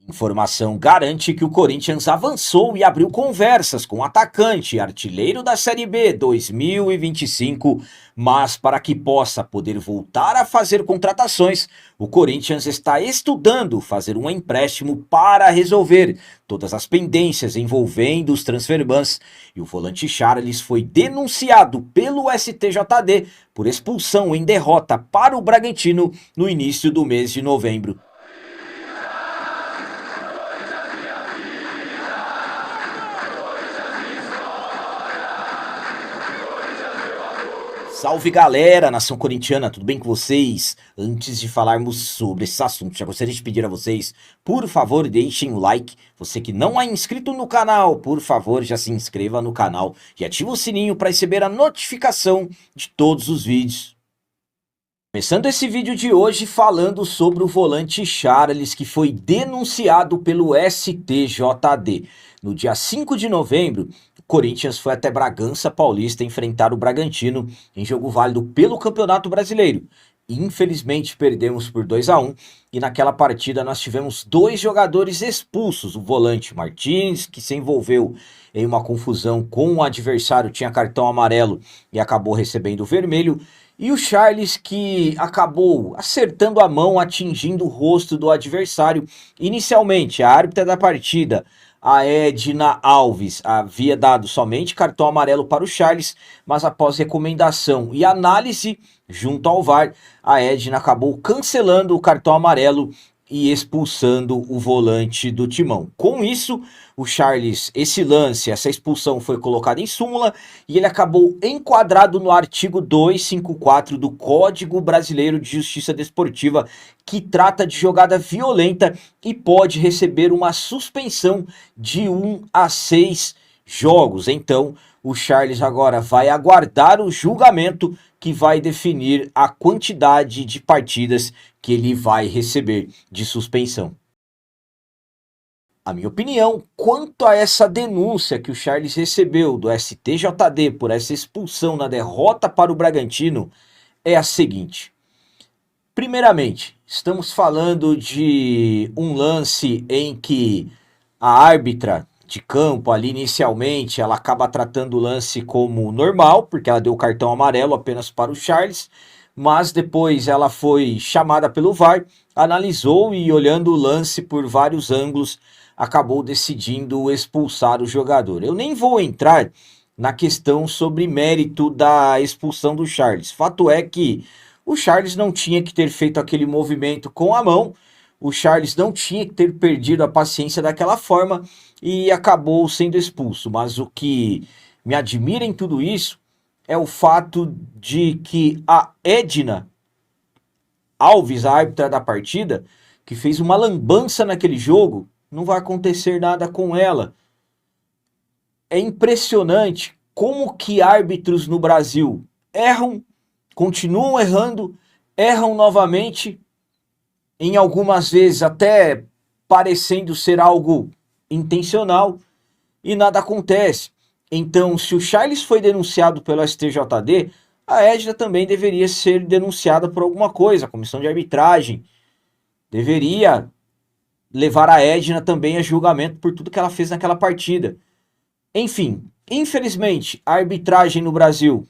Informação garante que o Corinthians avançou e abriu conversas com o atacante, artilheiro da Série B 2025, mas para que possa poder voltar a fazer contratações, o Corinthians está estudando fazer um empréstimo para resolver todas as pendências envolvendo os transferbans, e o volante Charles foi denunciado pelo STJD por expulsão em derrota para o Bragantino no início do mês de novembro. Salve galera, nação corintiana, tudo bem com vocês? Antes de falarmos sobre esse assunto, já gostaria de pedir a vocês, por favor, deixem o like. Você que não é inscrito no canal, por favor, já se inscreva no canal e ative o sininho para receber a notificação de todos os vídeos. Começando esse vídeo de hoje falando sobre o volante Charles, que foi denunciado pelo STJD. No dia 5 de novembro, o Corinthians foi até Bragança Paulista enfrentar o Bragantino em jogo válido pelo Campeonato Brasileiro. Infelizmente perdemos por 2-1 e naquela partida nós tivemos dois jogadores expulsos. O volante Martins, que se envolveu em uma confusão com o adversário, tinha cartão amarelo e acabou recebendo o vermelho. E o Charles, que acabou acertando a mão, atingindo o rosto do adversário. Inicialmente, a árbitra da partida, a Edna Alves, havia dado somente cartão amarelo para o Charles, mas após recomendação e análise junto ao VAR, a Edna acabou cancelando o cartão amarelo e expulsando o volante do Timão. Com isso, o Charles, esse lance, essa expulsão foi colocada em súmula e ele acabou enquadrado no artigo 254 do Código Brasileiro de Justiça Desportiva, que trata de jogada violenta e pode receber uma suspensão de 1 a 6 jogos. Então, o Charles agora vai aguardar o julgamento que vai definir a quantidade de partidas que ele vai receber de suspensão. A minha opinião quanto a essa denúncia que o Charles recebeu do STJD por essa expulsão na derrota para o Bragantino é a seguinte. Primeiramente, estamos falando de um lance em que a árbitra de campo ali inicialmente ela acaba tratando o lance como normal, porque ela deu o cartão amarelo apenas para o Charles, mas depois ela foi chamada pelo VAR, analisou e olhando o lance por vários ângulos, acabou decidindo expulsar o jogador. Eu nem vou entrar na questão sobre mérito da expulsão do Charles. Fato é que o Charles não tinha que ter feito aquele movimento com a mão, o Charles não tinha que ter perdido a paciência daquela forma e acabou sendo expulso. Mas o que me admira em tudo isso é o fato de que a Edna Alves, a árbitra da partida, que fez uma lambança naquele jogo, não vai acontecer nada com ela. É impressionante como que árbitros no Brasil erram, continuam errando, erram novamente, em algumas vezes até parecendo ser algo intencional, e nada acontece. Então, se o Charles foi denunciado pelo STJD, a Edna também deveria ser denunciada por alguma coisa. A comissão de arbitragem deveria levar a Edna também a julgamento por tudo que ela fez naquela partida. Enfim, infelizmente, a arbitragem no Brasil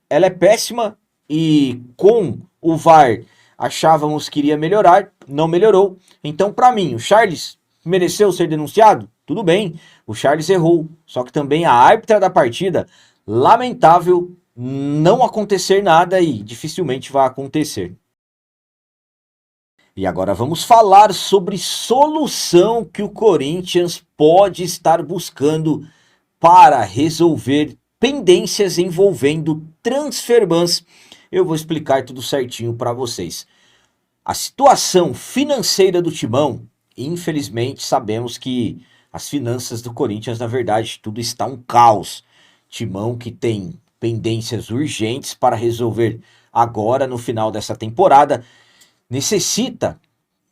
ela é péssima e com o VAR achávamos que iria melhorar, não melhorou. Então, para mim, o Charles mereceu ser denunciado? Tudo bem, o Charles errou. Só que também a árbitra da partida, lamentável não acontecer nada e dificilmente vai acontecer. E agora vamos falar sobre solução que o Corinthians pode estar buscando para resolver pendências envolvendo transferbans. Eu vou explicar tudo certinho para vocês. A situação financeira do Timão, infelizmente sabemos que as finanças do Corinthians, na verdade, tudo está um caos. Timão que tem pendências urgentes para resolver agora no final dessa temporada, necessita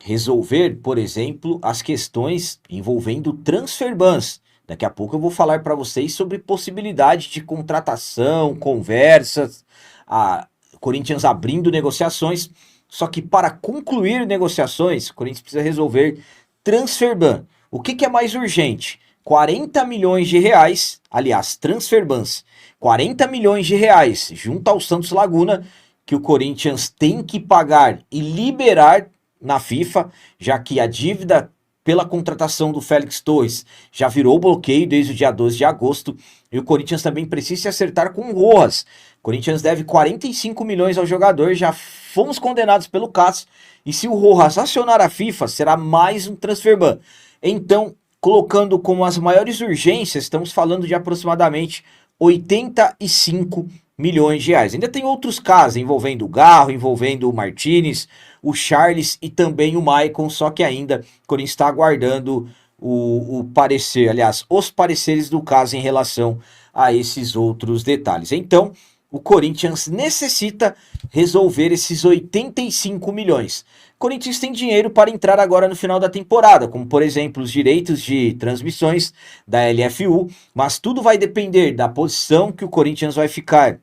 resolver, por exemplo, as questões envolvendo transferbans. Daqui a pouco eu vou falar para vocês sobre possibilidade de contratação, conversas, a Corinthians abrindo negociações. Só que para concluir negociações, o Corinthians precisa resolver transferban. O que é mais urgente? 40 milhões de reais, aliás, transferbans, 40 milhões de reais junto ao Santos Laguna, que o Corinthians tem que pagar e liberar na FIFA, já que a dívida pela contratação do Félix Torres já virou bloqueio desde o dia 12 de agosto, e o Corinthians também precisa se acertar com o Rojas. O Corinthians deve 45 milhões ao jogador, já fomos condenados pelo CAS, e se o Rojas acionar a FIFA, será mais um transferban. Então, colocando como as maiores urgências, estamos falando de aproximadamente 85 milhões de reais. Ainda tem outros casos envolvendo o Garro, envolvendo o Martinez, o Charles e também o Maicon, só que ainda o Corinthians está aguardando o parecer, aliás, os pareceres do caso em relação a esses outros detalhes. Então, o Corinthians necessita resolver esses 85 milhões. O Corinthians tem dinheiro para entrar agora no final da temporada, como por exemplo os direitos de transmissões da LFU, mas tudo vai depender da posição que o Corinthians vai ficar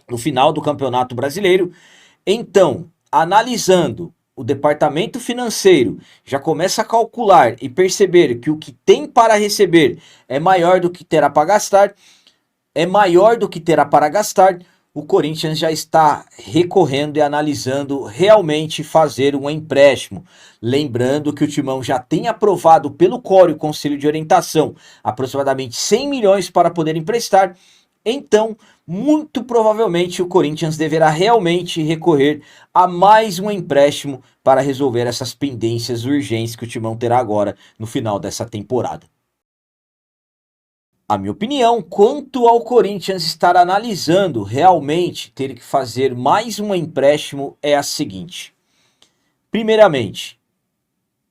no final do Campeonato Brasileiro. Então, analisando o departamento financeiro, já começa a calcular e perceber que o que tem para receber é maior do que terá para gastar, o Corinthians já está recorrendo e analisando realmente fazer um empréstimo. Lembrando que o Timão já tem aprovado pelo COR, o Conselho de Orientação, aproximadamente 100 milhões para poder emprestar. Então, muito provavelmente o Corinthians deverá realmente recorrer a mais um empréstimo para resolver essas pendências urgentes que o Timão terá agora no final dessa temporada. A minha opinião quanto ao Corinthians estar analisando realmente ter que fazer mais um empréstimo é a seguinte. Primeiramente,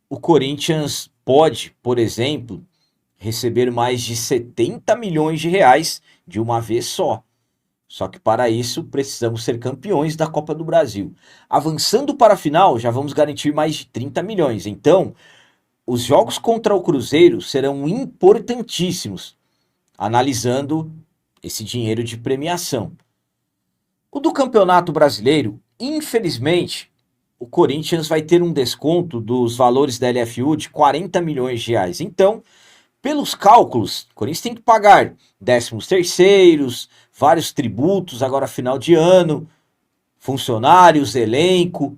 o Corinthians pode, por exemplo, receber mais de 70 milhões de reais de uma vez só. Só que para isso precisamos ser campeões da Copa do Brasil. Avançando para a final, já vamos garantir mais de 30 milhões. Então, os jogos contra o Cruzeiro serão importantíssimos, analisando esse dinheiro de premiação. O do Campeonato Brasileiro, infelizmente, o Corinthians vai ter um desconto dos valores da LFU de 40 milhões de reais. Então, pelos cálculos, o Corinthians tem que pagar 13º, vários tributos agora final de ano, funcionários, elenco.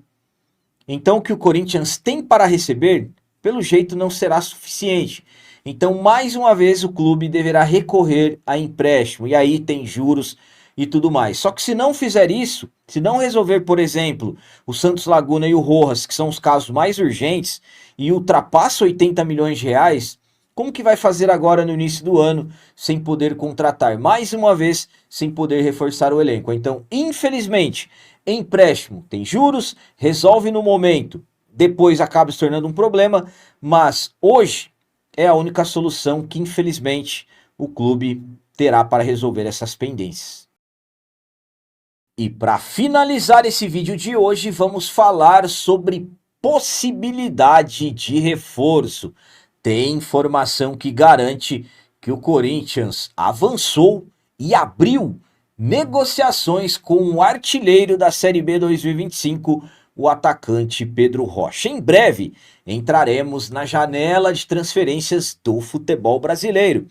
Então, o que o Corinthians tem para receber, pelo jeito, não será suficiente. Então, mais uma vez, o clube deverá recorrer a empréstimo. E aí tem juros e tudo mais. Só que se não fizer isso, se não resolver, por exemplo, o Santos Laguna e o Rojas, que são os casos mais urgentes, e ultrapassa 80 milhões de reais, como que vai fazer agora no início do ano sem poder contratar? Mais uma vez, sem poder reforçar o elenco. Então, infelizmente, empréstimo tem juros, resolve no momento, depois acaba se tornando um problema, mas hoje é a única solução que, infelizmente, o clube terá para resolver essas pendências. E para finalizar esse vídeo de hoje, vamos falar sobre possibilidade de reforço. Tem informação que garante que o Corinthians avançou e abriu negociações com o artilheiro da Série B 2025, o atacante Pedro Rocha. Em breve, entraremos na janela de transferências do futebol brasileiro.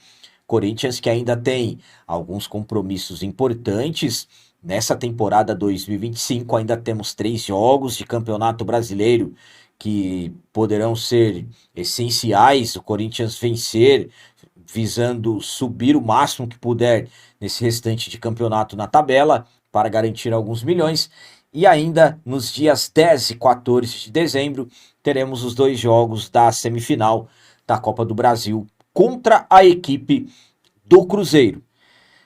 Corinthians que ainda tem alguns compromissos importantes. Nessa temporada 2025 ainda temos 3 jogos de Campeonato Brasileiro que poderão ser essenciais, o Corinthians vencer, visando subir o máximo que puder nesse restante de campeonato na tabela, para garantir alguns milhões. E ainda nos dias 10 e 14 de dezembro, teremos os 2 jogos da semifinal da Copa do Brasil contra a equipe do Cruzeiro.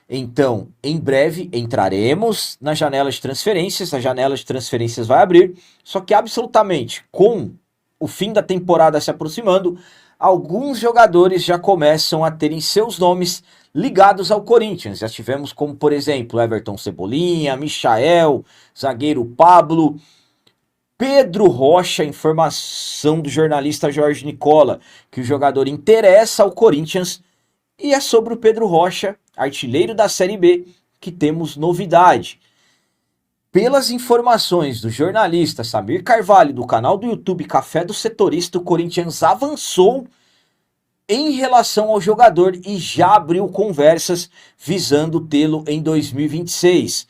Então, em breve, entraremos na janela de transferências, a janela de transferências vai abrir, só que absolutamente com o fim da temporada se aproximando, alguns jogadores já começam a terem seus nomes ligados ao Corinthians. Já tivemos como, por exemplo, Everton Cebolinha, Michael, zagueiro Pablo, Pedro Rocha, informação do jornalista Jorge Nicola, que o jogador interessa ao Corinthians, e é sobre o Pedro Rocha, artilheiro da Série B, que temos novidade. pelas informações do jornalista Samir Carvalho, do canal do YouTube Café do Setorista, o Corinthians avançou em relação ao jogador e já abriu conversas visando tê-lo em 2026.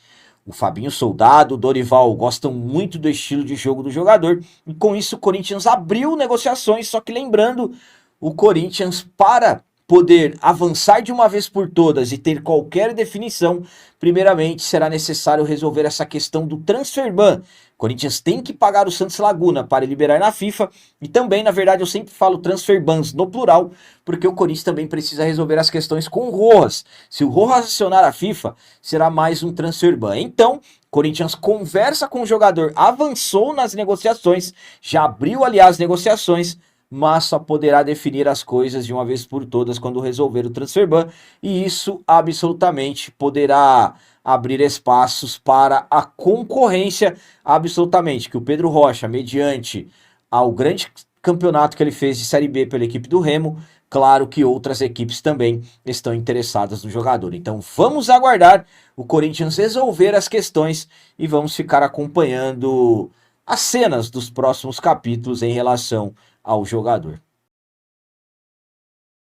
O Fabinho Soldado, o Dorival gostam muito do estilo de jogo do jogador e com isso o Corinthians abriu negociações, só que lembrando, o Corinthians, para poder avançar de uma vez por todas e ter qualquer definição, primeiramente será necessário resolver essa questão do transfer ban. O Corinthians tem que pagar o Santos Laguna para liberar na FIFA e também, na verdade, eu sempre falo transfer bans no plural, porque o Corinthians também precisa resolver as questões com o Rojas. Se o Rojas acionar a FIFA, será mais um transfer ban. Então, Corinthians conversa com o jogador, avançou nas negociações, já abriu, aliás, negociações, mas só poderá definir as coisas de uma vez por todas quando resolver o transfer ban, e isso absolutamente poderá abrir espaços para a concorrência, absolutamente, que o Pedro Rocha, mediante ao grande campeonato que ele fez de Série B pela equipe do Remo, claro que outras equipes também estão interessadas no jogador. Então vamos aguardar o Corinthians resolver as questões e vamos ficar acompanhando as cenas dos próximos capítulos em relação ao jogador.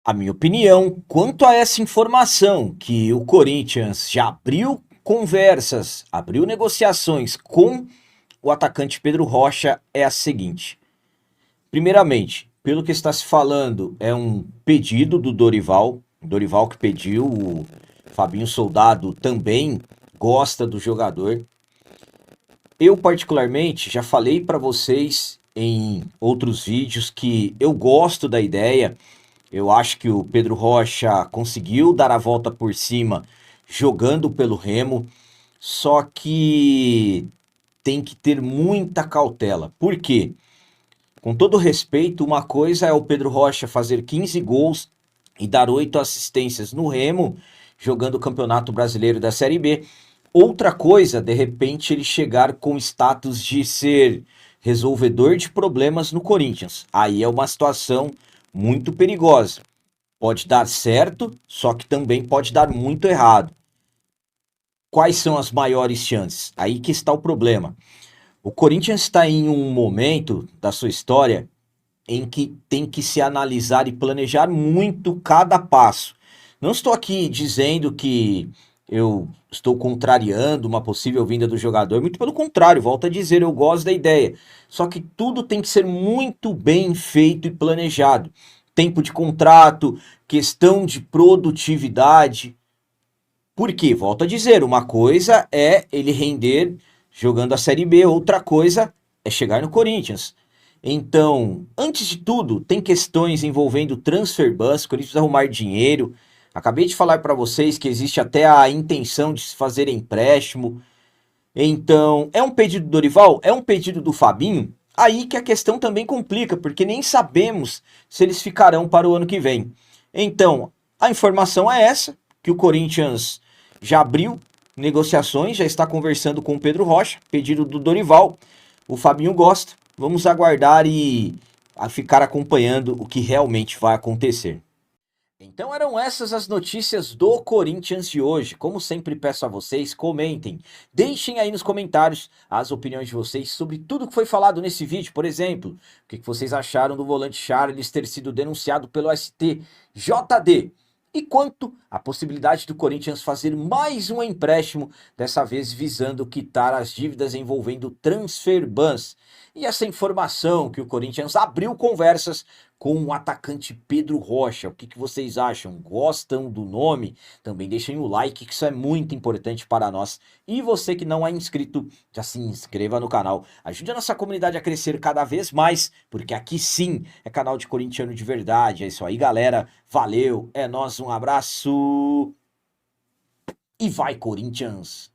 A minha opinião quanto a essa informação que o Corinthians já abriu conversas, abriu negociações com o atacante Pedro Rocha é a seguinte. Primeiramente, pelo que está se falando, é um pedido do Dorival que pediu, o Fabinho Soldado também gosta do jogador. Eu particularmente já falei para vocês em outros vídeos que eu gosto da ideia. Eu acho que o Pedro Rocha conseguiu dar a volta por cima jogando pelo Remo, só que tem que ter muita cautela. Por quê? Com todo respeito, uma coisa é o Pedro Rocha fazer 15 gols e dar 8 assistências no Remo, jogando o Campeonato Brasileiro da Série B. Outra coisa, de repente, ele chegar com status de ser resolvedor de problemas no Corinthians. Aí é uma situação muito perigosa. Pode dar certo, só que também pode dar muito errado. Quais são as maiores chances? Aí que está o problema. O Corinthians está em um momento da sua história em que tem que se analisar e planejar muito cada passo. Não estou aqui dizendo que eu estou contrariando uma possível vinda do jogador, muito pelo contrário, volto a dizer, eu gosto da ideia. Só que tudo tem que ser muito bem feito e planejado. Tempo de contrato, questão de produtividade. Por quê? Volto a dizer, uma coisa é ele render jogando a Série B, outra coisa é chegar no Corinthians. Então, antes de tudo, tem questões envolvendo transfer bans, o Corinthians precisa arrumar dinheiro. Acabei de falar para vocês que existe até a intenção de se fazer empréstimo. Então, é um pedido do Dorival? É um pedido do Fabinho? Aí que a questão também complica, porque nem sabemos se eles ficarão para o ano que vem. Então, a informação é essa, que o Corinthians já abriu negociações, já está conversando com o Pedro Rocha, pedido do Dorival. O Fabinho gosta. Vamos aguardar e ficar acompanhando o que realmente vai acontecer. Então eram essas as notícias do Corinthians de hoje. Como sempre peço a vocês, comentem. Deixem aí nos comentários as opiniões de vocês sobre tudo que foi falado nesse vídeo. Por exemplo, o que vocês acharam do volante Charles ter sido denunciado pelo STJD? E quanto à possibilidade do Corinthians fazer mais um empréstimo, dessa vez visando quitar as dívidas envolvendo transfer bans. E essa informação que o Corinthians abriu conversas com o atacante Pedro Rocha. O que vocês acham? Gostam do nome? Também deixem o like, que isso é muito importante para nós. E você que não é inscrito, já se inscreva no canal. Ajude a nossa comunidade a crescer cada vez mais, porque aqui sim é canal de corintiano de verdade. É isso aí, galera. Valeu, é nóis, um abraço. E vai, Corinthians!